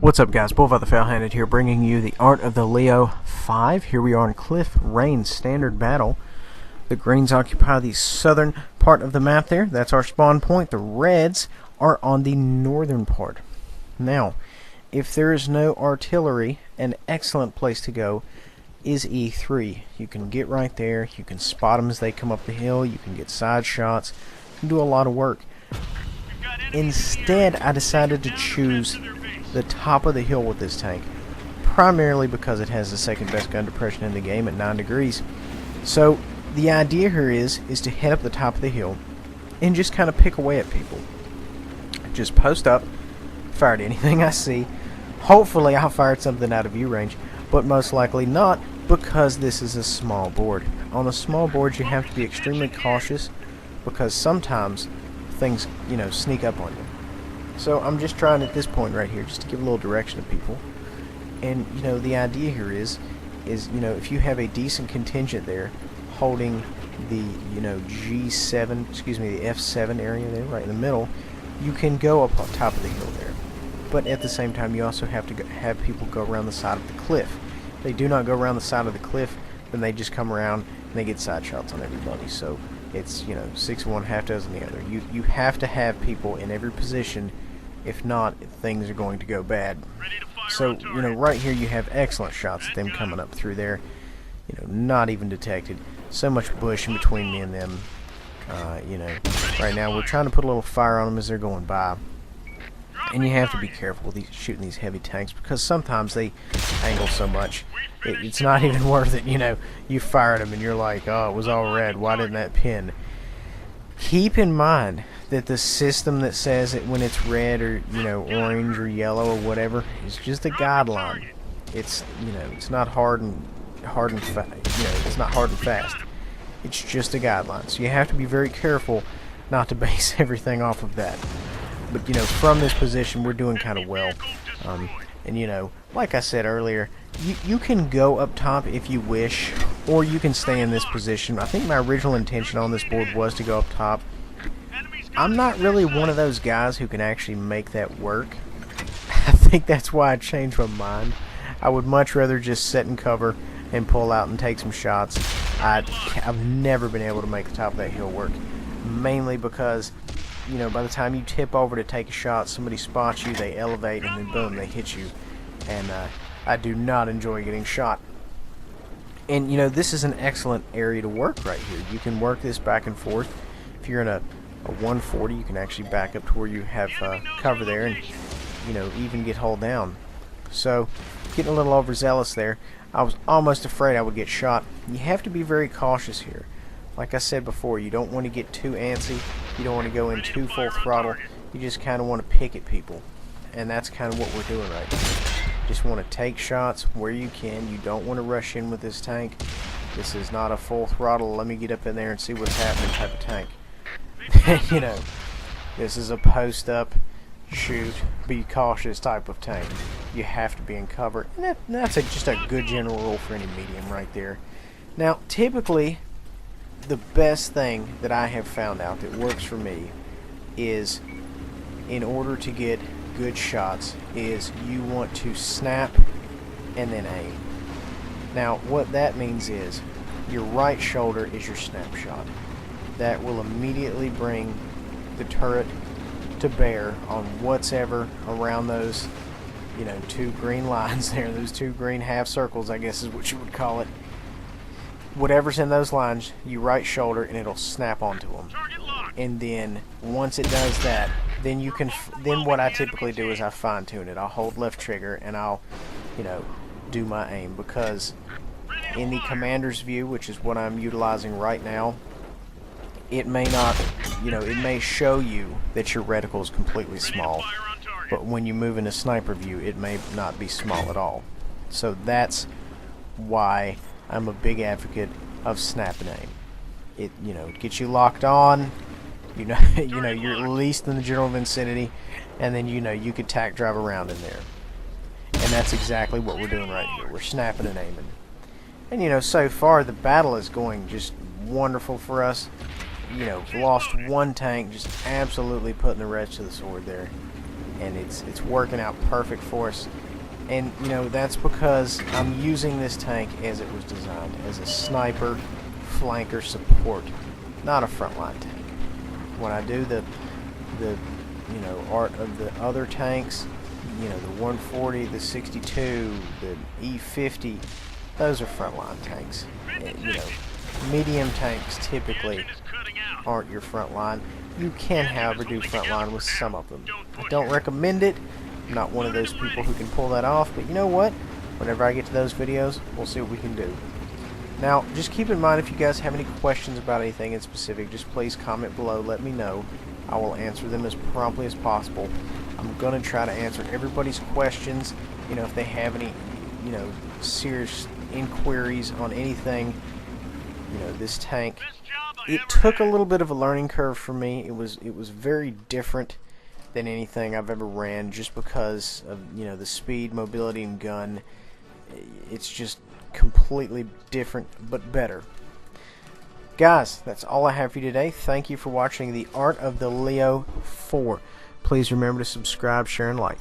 What's up, guys? Bullfight the Foul-Handed here, bringing you the Art of the Leo 5. Here we are in Cliff Rain Standard Battle. The greens occupy the southern part of the map there. That's our spawn point. The reds are on the northern part. Now, if there is no artillery, an excellent place to go is E3. You can get right there. You can spot them as they come up the hill. You can get side shots. You can do a lot of work. Instead, I decided to choose the top of the hill with this tank, primarily because it has the second best gun depression in the game at 9 degrees. So the idea here is to head up the top of the hill and just kind of pick away at people. Just post up, fire at anything I see. Hopefully I'll fire at something out of view range, but most likely not, because this is a small board. On a small board you have to be extremely cautious, because sometimes things, sneak up on you. So I'm just trying at this point right here just to give a little direction to people. And the idea here is if you have a decent contingent there holding the G7, the F7 area there right in the middle, you can go up on top of the hill there. But at the same time you also have to have people go around the side of the cliff. If they do not go around the side of the cliff, then they just come around and they get side shots on everybody. So it's 6 of one, half dozen the other. You have to have people in every position. If not, things are going to go bad. So, right here you have excellent shots at them coming up through there. Not even detected. So much bush in between me and them. Right now we're trying to put a little fire on them as they're going by. And you have to be careful with shooting these heavy tanks, because sometimes they angle so much. It's not even worth it, you fire at them and you're like, oh, it was all red, why didn't that pin? Keep in mind that the system that says it when it's red or orange or yellow or whatever is just a guideline. It's it's not hard and it's not hard and fast. It's just a guideline. So you have to be very careful not to base everything off of that. But from this position we're doing kind of well. And like I said earlier, you can go up top if you wish, or you can stay in this position. I think my original intention on this board was to go up top. I'm not really one of those guys who can actually make that work. I think that's why I changed my mind. I would much rather just sit in cover and pull out and take some shots. I've never been able to make the top of that hill work, mainly because by the time you tip over to take a shot, somebody spots you, they elevate, and then boom, they hit you. And I do not enjoy getting shot. And this is an excellent area to work right here. You can work this back and forth. If you're in a 140, you can actually back up to where you have cover there and even get hull down. So getting a little overzealous there. I was almost afraid I would get shot. You have to be very cautious here. Like I said before, you don't want to get too antsy. You don't want to go in too full throttle. You just kind of want to pick at people. And that's kind of what we're doing right now. Just want to take shots where you can. You don't want to rush in with this tank. This is not a full throttle, let me get up in there and see what's happening type of tank. This is a post up, shoot, be cautious type of tank. You have to be in cover. And that's just a good general rule for any medium right there. Now, typically, the best thing that I have found out that works for me is, in order to get good shots, is you want to snap and then aim. Now what that means is your right shoulder is your snapshot. That will immediately bring the turret to bear on what's ever around those two green lines there, those two green half circles, I guess is what you would call it. Whatever's in those lines, you right shoulder and it'll snap onto them. And then once it does that, then you can then what I typically do is I fine tune it. I'll hold left trigger and I'll do my aim, because in the commander's view, which is what I'm utilizing right now, it may not it may show you that your reticle is completely small, but when you move into sniper view it may not be small at all. So that's why I'm a big advocate of snap and aim. It gets you locked on. You're at least in the general vicinity, and then you could tack drive around in there. And that's exactly what we're doing right here. We're snapping and aiming. And so far the battle is going just wonderful for us. Lost one tank, just absolutely putting the reds to the sword there. and it's working out perfect for us. And you know, that's because I'm using this tank as it was designed, as a sniper flanker support, not a frontline tank. When I do the you know, art of the other tanks, you know, the 140, the 62, the E50, those are frontline tanks. You know, medium tanks typically aren't your frontline. You can, however, do frontline with some of them. I don't recommend it. I'm not one of those people who can pull that off, but you know what? Whenever I get to those videos, we'll see what we can do. Now, just keep in mind, if you guys have any questions about anything in specific, just please comment below, let me know. I will answer them as promptly as possible. I'm going to try to answer everybody's questions. You know, if they have any, you know, serious inquiries on anything, you know, this tank. It took a little bit of a learning curve for me. It was very different than anything I've ever ran, just because of, you know, the speed, mobility, and gun. It's just completely different, but better. Guys, that's all I have for you today. Thank you for watching the Art of the Leo 4. Please remember to subscribe, share, and like.